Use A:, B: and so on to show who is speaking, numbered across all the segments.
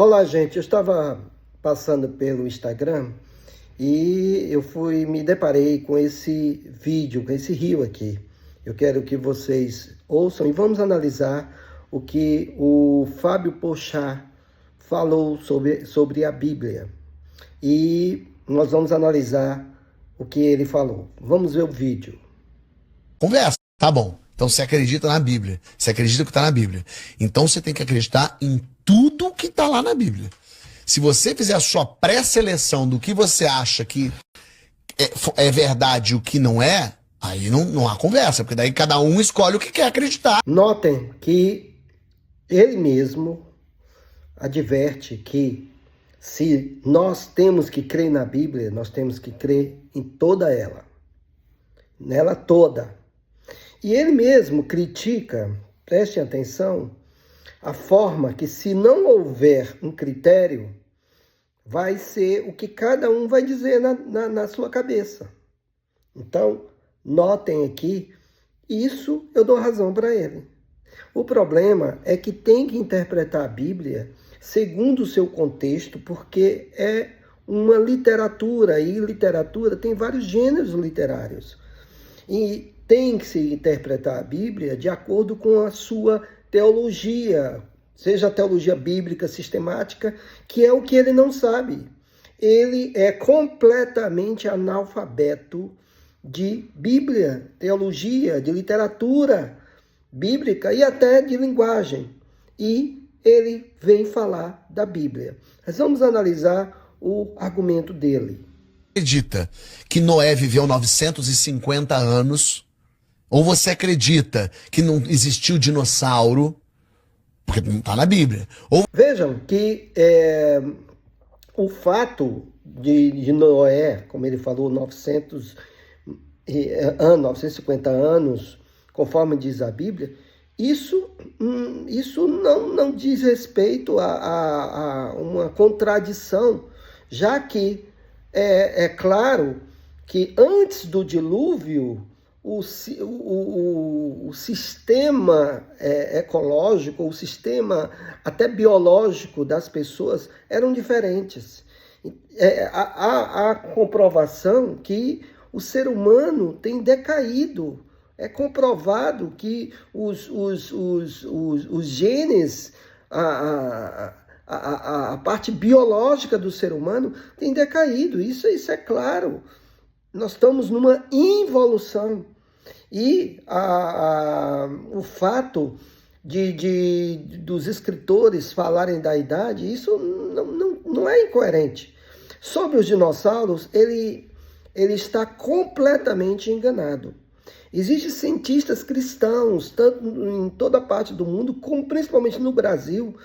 A: Olá, gente. Eu estava passando pelo Instagram e me deparei com esse vídeo, com esse reel aqui. Eu quero que vocês ouçam e vamos analisar o que o Fábio Porchat falou sobre a Bíblia. E nós vamos analisar o que ele falou. Vamos ver o vídeo.
B: Conversa, tá bom. Então você acredita na Bíblia. Você acredita que está na Bíblia. Então você tem que acreditar em tudo que está lá na Bíblia. Se você fizer a sua pré-seleção do que você acha que é verdade e o que não é, aí não há conversa, porque daí cada um escolhe o que quer acreditar.
A: Notem que ele mesmo adverte que se nós temos que crer na Bíblia, nós temos que crer em toda ela, nela toda. E ele mesmo critica, prestem atenção, a forma que, se não houver um critério, vai ser o que cada um vai dizer na sua cabeça. Então, notem aqui, isso eu dou razão para ele. O problema é que tem que interpretar a Bíblia segundo o seu contexto, porque é uma literatura, e literatura tem vários gêneros literários. E tem que se interpretar a Bíblia de acordo com a sua teologia, seja a teologia bíblica sistemática, que é o que ele não sabe. Ele é completamente analfabeto de Bíblia, teologia, de literatura bíblica e até de linguagem. E ele vem falar da Bíblia. Nós vamos analisar o argumento dele.
B: Acredita que Noé viveu 950 anos? Ou você acredita que não existiu dinossauro? Porque não está na Bíblia. Ou...
A: Vejam que o fato de Noé, como ele falou, 950 anos, conforme diz a Bíblia, isso não diz respeito a uma contradição, já que é claro que antes do dilúvio, o sistema ecológico, o sistema até biológico das pessoas eram diferentes. Há comprovação que o ser humano tem decaído. É comprovado que os genes, a parte biológica do ser humano tem decaído. Isso é claro. Nós estamos numa involução. E o fato dos escritores falarem da idade, isso não é incoerente. Sobre os dinossauros, ele está completamente enganado. Existem cientistas cristãos, tanto em toda parte do mundo, como principalmente no Brasil,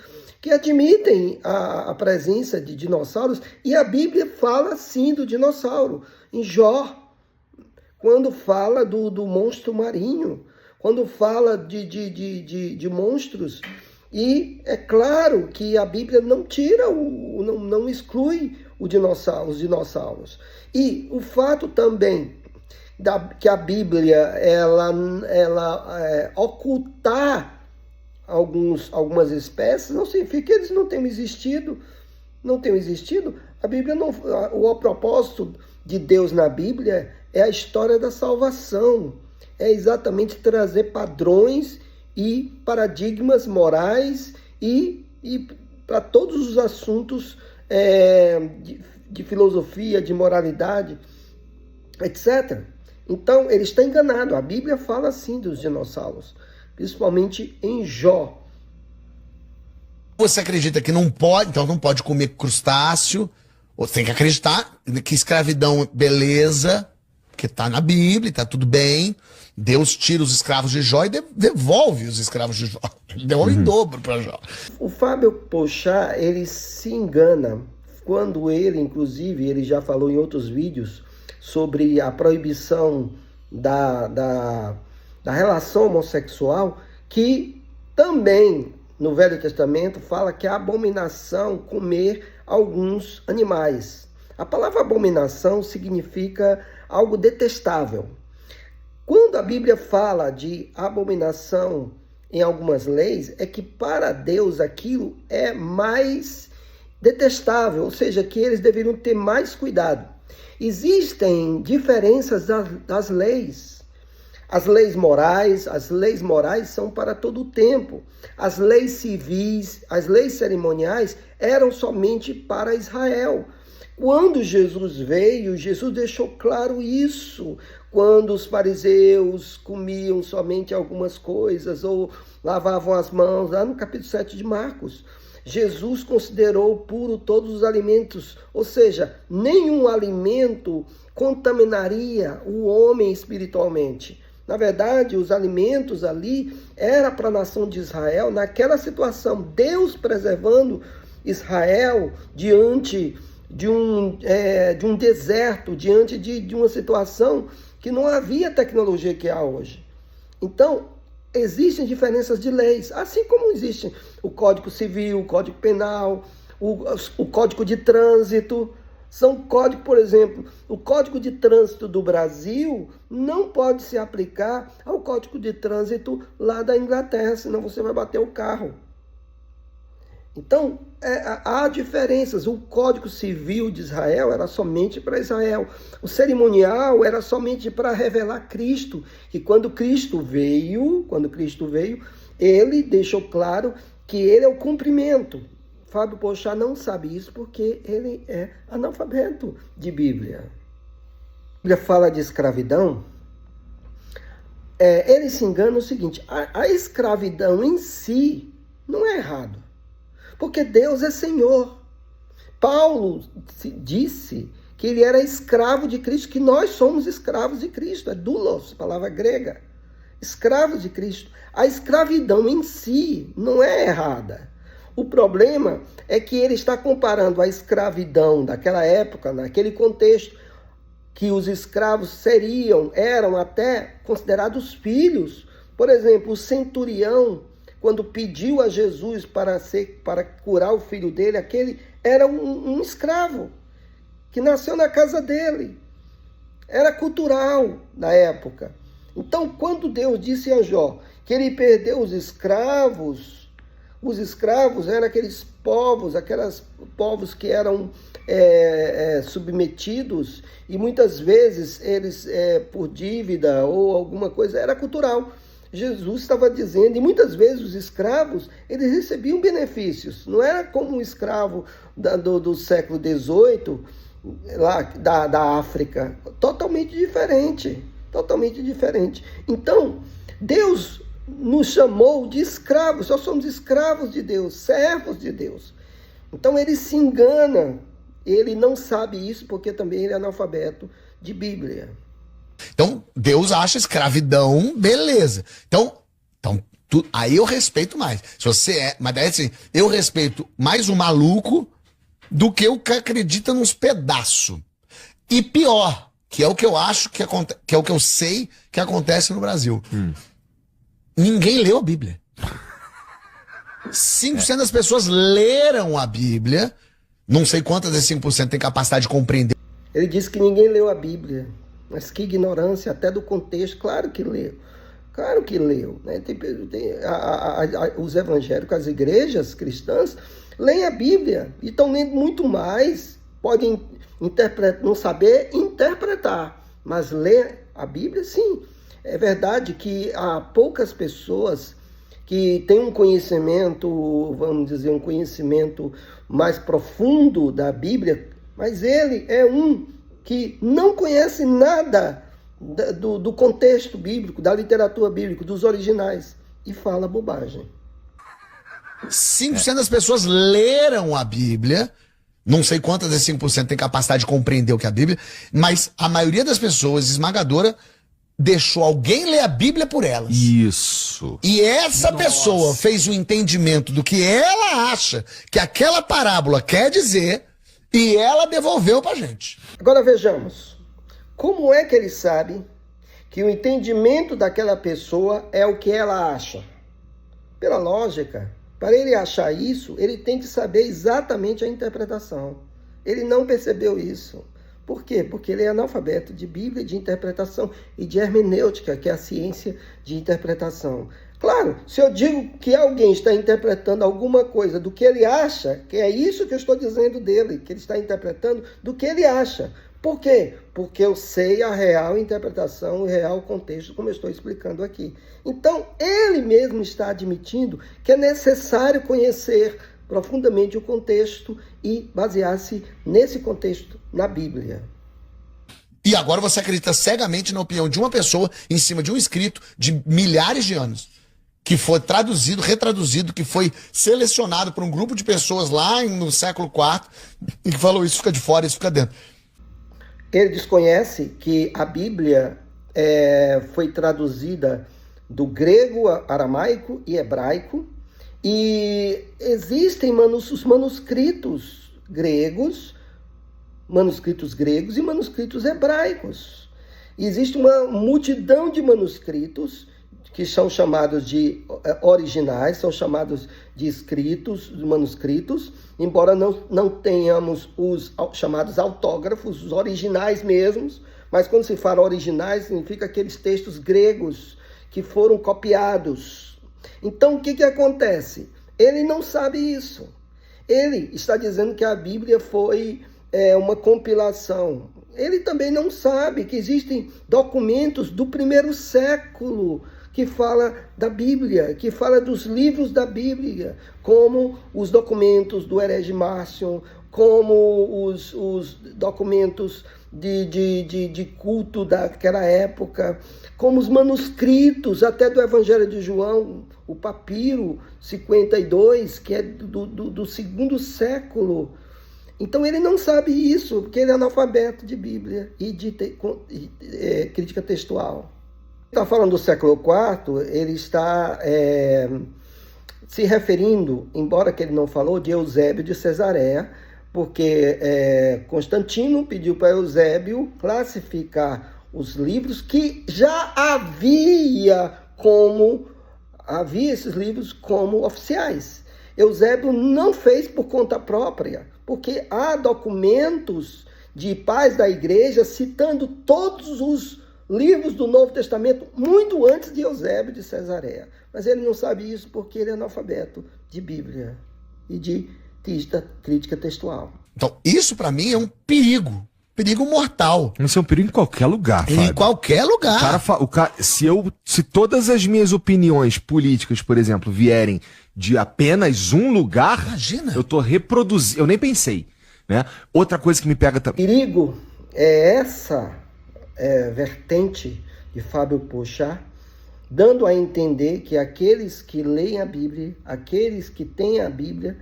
A: que admitem a presença de dinossauros, e a Bíblia fala sim do dinossauro. Em Jó, quando fala do monstro marinho, quando fala de monstros, e é claro que a Bíblia não tira, não exclui os dinossauros. E o fato também que a Bíblia ela ocultar algumas espécies não significa que eles não tenham existido. A Bíblia não, o propósito de Deus na Bíblia é a história da salvação, é exatamente trazer padrões e paradigmas morais e para todos os assuntos de filosofia, de moralidade, etc. Então, ele está enganado. A Bíblia fala assim dos dinossauros, principalmente em Jó.
B: Você acredita que não pode, então não pode comer crustáceo, ou tem que acreditar que escravidão, beleza, que está na Bíblia, está tudo bem. Deus tira os escravos de Jó e devolve os escravos de Jó. Devolve em dobro para Jó.
A: O Fábio Porchat, ele se engana quando inclusive, ele já falou em outros vídeos sobre a proibição da relação homossexual, que também no Velho Testamento fala que é abominação comer alguns animais. A palavra abominação significa algo detestável. Quando a Bíblia fala de abominação em algumas leis, é que para Deus aquilo é mais detestável, ou seja, que eles deveriam ter mais cuidado. Existem diferenças das leis. As leis morais são para todo o tempo. As leis civis, as leis cerimoniais eram somente para Israel. Quando Jesus veio, Jesus deixou claro isso. Quando os fariseus comiam somente algumas coisas ou lavavam as mãos, lá no capítulo 7 de Marcos, Jesus considerou puro todos os alimentos, ou seja, nenhum alimento contaminaria o homem espiritualmente. Na verdade, os alimentos ali era para a nação de Israel, naquela situação, Deus preservando Israel diante de um deserto, diante de uma situação que não havia tecnologia que há hoje. Então, existem diferenças de leis, assim como existe o Código Civil, o Código Penal, o Código de Trânsito. São códigos, por exemplo, o Código de Trânsito do Brasil não pode se aplicar ao Código de Trânsito lá da Inglaterra, senão você vai bater o carro. Então, há diferenças. O Código Civil de Israel era somente para Israel. O cerimonial era somente para revelar Cristo. E quando Cristo veio, ele deixou claro que ele é o cumprimento. Fábio Porchat não sabe isso porque ele é analfabeto de Bíblia. A Bíblia fala de escravidão. Ele se engana no seguinte: a escravidão em si não é errado. Porque Deus é Senhor. Paulo disse que ele era escravo de Cristo, que nós somos escravos de Cristo. É doulos, palavra grega. Escravos de Cristo. A escravidão em si não é errada. O problema é que ele está comparando a escravidão daquela época, naquele contexto, que os escravos eram até considerados filhos. Por exemplo, o centurião, quando pediu a Jesus para curar o filho dele, aquele era um escravo que nasceu na casa dele. Era cultural na época. Então, quando Deus disse a Jó que ele perdeu os escravos eram aqueles povos que eram submetidos, e muitas vezes eles, por dívida ou alguma coisa, era cultural. Jesus estava dizendo, e muitas vezes os escravos, eles recebiam benefícios. Não era como um escravo do século XVIII, lá da África. Totalmente diferente. Então, Deus nos chamou de escravos. Nós somos escravos de Deus, servos de Deus. Então, ele se engana. Ele não sabe isso porque também ele é analfabeto de Bíblia.
B: Então, Deus acha escravidão, beleza. Então aí eu respeito mais. Se você mas daí assim, eu respeito mais o maluco do que o que acredita nos pedaços. E pior, que é o que eu acho que é o que eu sei que acontece no Brasil. Ninguém leu a Bíblia. 5% das pessoas leram a Bíblia. Não sei quantas desses 5% têm capacidade de compreender.
A: Ele disse que ninguém leu a Bíblia. Mas que ignorância até do contexto. Claro que leu. Né? Os evangélicos, as igrejas cristãs, leem a Bíblia e estão lendo muito mais. Podem não saber interpretar, mas ler a Bíblia, sim. É verdade que há poucas pessoas que têm um conhecimento, vamos dizer, um conhecimento mais profundo da Bíblia, mas ele é um que não conhece nada do contexto bíblico, da literatura bíblica, dos originais, e fala bobagem.
B: 5% das pessoas leram a Bíblia. Não sei quantas desses 5% têm capacidade de compreender o que é a Bíblia, mas a maioria das pessoas, esmagadora, deixou alguém ler a Bíblia por elas.
C: Isso.
B: E essa pessoa fez o entendimento do que ela acha que aquela parábola quer dizer e ela devolveu pra gente.
A: Agora vejamos, como é que ele sabe que o entendimento daquela pessoa é o que ela acha? Pela lógica, para ele achar isso, ele tem que saber exatamente a interpretação. Ele não percebeu isso. Por quê? Porque ele é analfabeto de Bíblia, de interpretação e de hermenêutica, que é a ciência de interpretação. Claro, se eu digo que alguém está interpretando alguma coisa do que ele acha, que é isso que eu estou dizendo dele, que ele está interpretando do que ele acha. Por quê? Porque eu sei a real interpretação, o real contexto, como eu estou explicando aqui. Então, ele mesmo está admitindo que é necessário conhecer profundamente o contexto e basear-se nesse contexto na Bíblia.
B: E agora você acredita cegamente na opinião de uma pessoa em cima de um escrito de milhares de anos, que foi traduzido, retraduzido, que foi selecionado por um grupo de pessoas lá no século IV, e que falou isso fica de fora, isso fica dentro.
A: Ele desconhece que a Bíblia foi traduzida do grego, aramaico e hebraico, e existem os manuscritos gregos e manuscritos hebraicos. Existe uma multidão de manuscritos que são chamados de originais, são chamados de escritos, de manuscritos, embora não tenhamos os chamados autógrafos, os originais mesmos, mas quando se fala originais, significa aqueles textos gregos que foram copiados. Então, o que acontece? Ele não sabe isso. Ele está dizendo que a Bíblia foi uma compilação. Ele também não sabe que existem documentos do primeiro século que fala da Bíblia, que fala dos livros da Bíblia, como os documentos do herege Márcio, como os documentos de culto daquela época, como os manuscritos até do Evangelho de João, o papiro 52, que é do segundo século. Então ele não sabe isso, porque ele é analfabeto de Bíblia e de crítica textual. Está falando do século IV, ele está se referindo, embora que ele não falou, de Eusébio de Cesareia, porque Constantino pediu para Eusébio classificar os livros que já havia esses livros como oficiais. Eusébio não fez por conta própria, porque há documentos de pais da igreja citando todos os livros do Novo Testamento muito antes de Eusébio de Cesareia. Mas ele não sabe isso porque ele é analfabeto de Bíblia e de crítica textual.
B: Então, isso para mim é um perigo. Perigo mortal.
C: Isso é um perigo em qualquer lugar, Fábio.
B: Em qualquer lugar.
C: Se todas as minhas opiniões políticas, por exemplo, vierem de apenas um lugar,
B: imagina,
C: eu tô reproduzindo. Eu nem pensei, né? Outra coisa que me pega também.
A: Perigo é essa vertente de Fábio Porchat, dando a entender que aqueles que leem a Bíblia, aqueles que têm a Bíblia,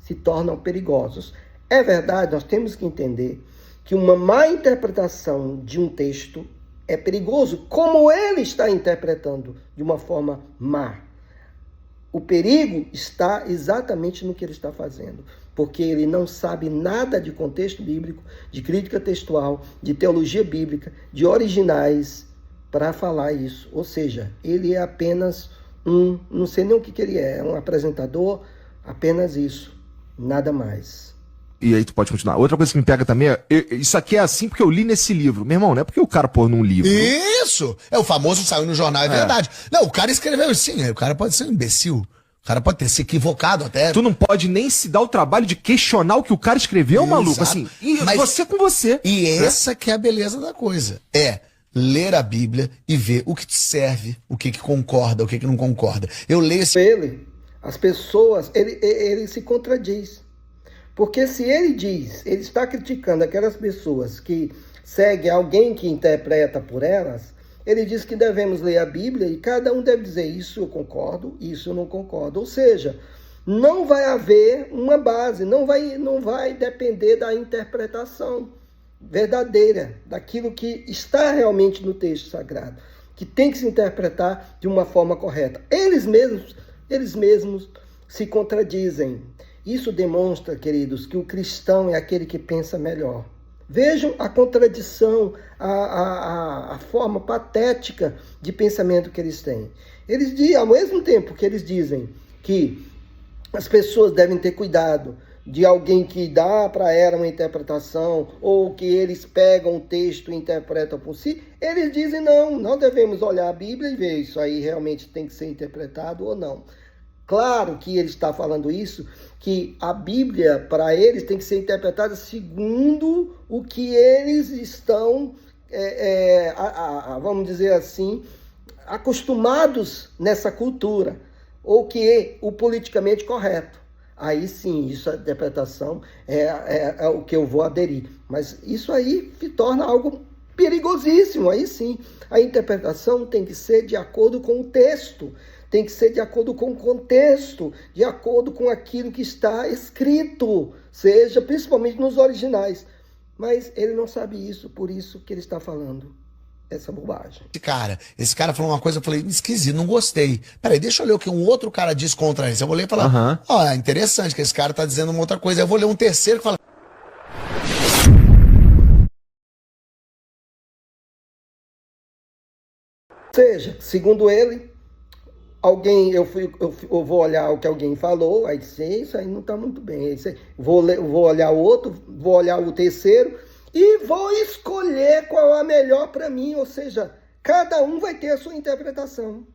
A: se tornam perigosos. É verdade, nós temos que entender que uma má interpretação de um texto é perigoso, como ele está interpretando de uma forma má. O perigo está exatamente no que ele está fazendo, porque ele não sabe nada de contexto bíblico, de crítica textual, de teologia bíblica, de originais, para falar isso. Ou seja, ele é apenas não sei nem o que ele é um apresentador, apenas isso, nada mais.
C: E aí tu pode continuar. Outra coisa que me pega também isso aqui é assim porque eu li nesse livro. Meu irmão, não é porque o cara pôr num livro.
B: Isso! É o famoso saiu no jornal, é verdade. Não, o cara escreveu sim, o cara pode ser um imbecil. O cara pode ter se equivocado até.
C: Tu não pode nem se dar o trabalho de questionar o que o cara escreveu, maluco. Assim, mas você com você.
B: E essa que é a beleza da coisa. É ler a Bíblia e ver o que te serve, o que concorda, o que não concorda. Eu leio esse...
A: As pessoas, ele se contradiz. Porque se ele está criticando aquelas pessoas que seguem alguém que interpreta por elas, ele diz que devemos ler a Bíblia e cada um deve dizer isso eu concordo, isso eu não concordo. Ou seja, não vai haver uma base, não vai depender da interpretação verdadeira, daquilo que está realmente no texto sagrado, que tem que se interpretar de uma forma correta. Eles mesmos se contradizem. Isso demonstra, queridos, que o cristão é aquele que pensa melhor. Vejam a contradição, a forma patética de pensamento que eles têm. Eles dizem, ao mesmo tempo que eles dizem que as pessoas devem ter cuidado de alguém que dá para ela uma interpretação, ou que eles pegam o texto e interpretam por si, eles dizem não, nós devemos olhar a Bíblia e ver isso aí realmente tem que ser interpretado ou não. Claro que ele está falando isso, que a Bíblia, para eles, tem que ser interpretada segundo o que eles estão, vamos dizer assim, acostumados nessa cultura, ou que o politicamente correto. Aí sim, isso, a interpretação é o que eu vou aderir. Mas isso aí se torna algo perigosíssimo. Aí sim, a interpretação tem que ser de acordo com o texto, tem que ser de acordo com o contexto, de acordo com aquilo que está escrito, seja principalmente nos originais. Mas ele não sabe isso, por isso que ele está falando essa bobagem.
B: Esse cara falou uma coisa, eu falei, esquisito, não gostei. Peraí, deixa eu ler o que um outro cara disse contra isso. Eu vou ler e falar, ó, interessante que esse cara tá dizendo uma outra coisa. Eu vou ler um terceiro que fala...
A: Ou seja, segundo ele, alguém, eu vou olhar o que alguém falou, aí disse, isso aí não está muito bem. Vou olhar o outro, vou olhar o terceiro e vou escolher qual é a melhor para mim. Ou seja, cada um vai ter a sua interpretação.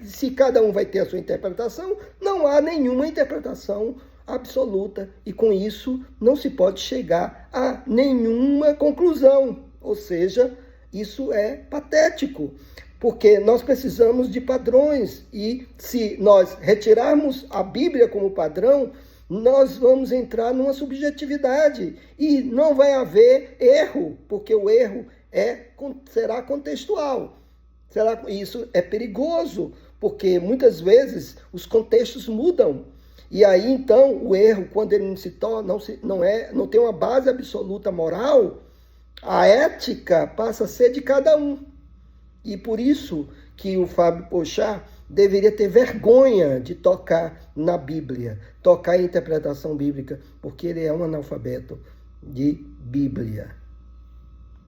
A: Se cada um vai ter a sua interpretação, não há nenhuma interpretação absoluta. E com isso não se pode chegar a nenhuma conclusão. Ou seja, isso é patético. Porque nós precisamos de padrões e se nós retirarmos a Bíblia como padrão, nós vamos entrar numa subjetividade e não vai haver erro, porque o erro será contextual. Isso é perigoso, porque muitas vezes os contextos mudam. E aí então o erro, quando ele não tem uma base absoluta moral, a ética passa a ser de cada um. E por isso que o Fábio Porchat deveria ter vergonha de tocar na Bíblia, tocar em interpretação bíblica, porque ele é um analfabeto de Bíblia.